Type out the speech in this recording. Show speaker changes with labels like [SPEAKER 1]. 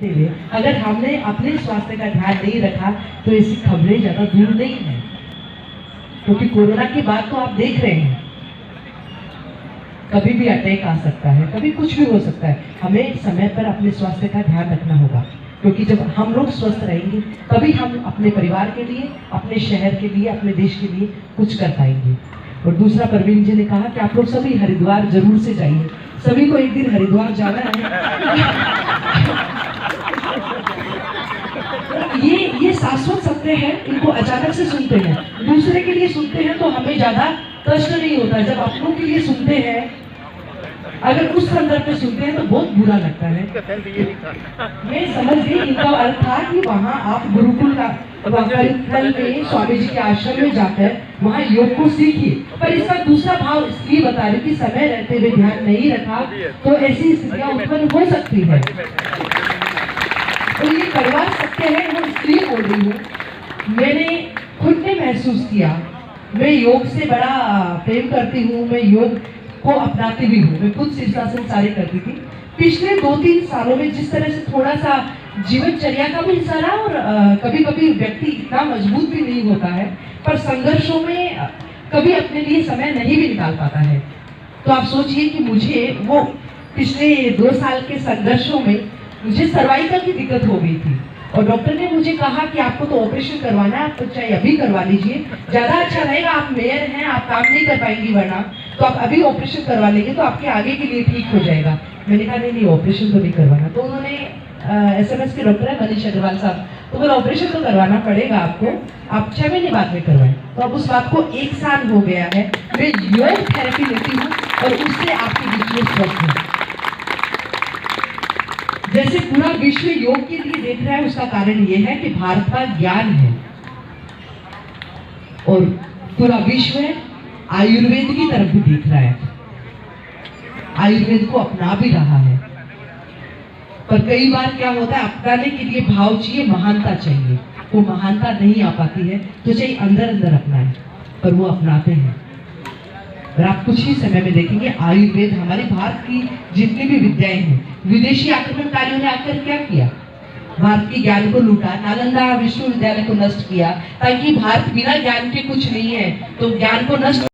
[SPEAKER 1] हुए अगर हमने अपने स्वास्थ्य का ध्यान नहीं रखा तो ऐसी खबरें ज्यादा दूर नहीं है, क्योंकि कोरोना की बात तो आप देख रहे हैं, कभी भी अटैक आ सकता है, कभी कुछ भी हो सकता है। हमें समय पर अपने स्वास्थ्य का ध्यान रखना होगा, क्योंकि जब हम लोग स्वस्थ रहेंगे तभी हम अपने परिवार के लिए, अपने शहर के लिए, अपने देश के लिए कुछ कर पाएंगे। और दूसरा, परवीन जी ने कहा कि आप लोग सभी हरिद्वार जरूर से जाइए, सभी को एक दिन हरिद्वार जाना है। ये शाश्वत सत्य है, इनको अचानक से सुनते हैं, दूसरे के लिए सुनते हैं तो हमें ज्यादा कष्ट नहीं होता। जब अपनों के लिए सुनते हैं, अगर उस संदर्भ में सुनते हैं तो बहुत बुरा लगता है। मैं समझ गई, इनका अर्थ था कि वहाँ आप गुरुकुल में स्वामी जी के आश्रम में जाकर वहाँ योग को सीखिए, पर इसका दूसरा भाव इसलिए बता रही कि समय रहते हुए ध्यान नहीं रखा तो ऐसी स्थितियां उत्पन्न हो सकती है। तो ये कड़वा सत्य है, मैं इसलिए बोल रही हूँ। मैंने खुद ने महसूस किया, मैं योग से बड़ा प्रेम करती हूँ, मैं योग को अपनाती भी हूँ, मैं खुद शीर्षासन सारे करती थी। पिछले 2-3 सालों में जिस तरह से थोड़ा सा जीवनचर्या का भी हिस्सा रहा, और कभी कभी व्यक्ति इतना मजबूत भी नहीं होता है, पर संघर्षों में कभी अपने लिए समय नहीं भी निकाल पाता है। तो आप सोचिए कि मुझे वो पिछले 2 साल के संघर्षों में मुझे सर्वाइकल की दिक्कत हो गई थी, और डॉक्टर ने मुझे कहा कि आपको तो ऑपरेशन करवाना है, आप तो चाहे अभी करवा लीजिए, ज्यादा अच्छा रहेगा, आप मेयर हैं, आप काम नहीं कर पाएंगी, वरना तो आप अभी ऑपरेशन करवा लेंगे तो आपके आगे के लिए ठीक हो जाएगा। मैंने कहा नहीं, ऑपरेशन तो नहीं करवाना। तो उन्होंने SMS के डॉक्टर है मनीष अग्रवाल साहब, तो बोला ऑपरेशन तो करवाना पड़ेगा आपको, आप 6 महीने बाद में करवाएं। तो अब उस बात को 1 साल हो गया है, मैं योग थेरेपी लेती हूँ और उससे आपके बीच में स्वस्थ हूँ। जैसे पूरा विश्व योग के लिए देख रहा है, उसका कारण यह है कि भारत का ज्ञान है और पूरा विश्व आयुर्वेद की तरफ भी देख रहा है, आयुर्वेद को अपना भी रहा है। पर कई बार क्या होता है, अपनाने के लिए भाव चाहिए, महानता चाहिए, वो महानता नहीं आ पाती है, तो चाहिए अंदर अंदर अपनाए, पर वो अपनाते हैं। और आप कुछ ही समय में देखेंगे आयुर्वेद, हमारे भारत की जितनी भी विद्याएं हैं, विदेशी आक्रमणकारियों ने आकर क्या किया, भारत के ज्ञान को लूटा, नालंदा विश्वविद्यालय को नष्ट किया, ताकि भारत बिना ज्ञान के कुछ नहीं है, तो ज्ञान को नष्ट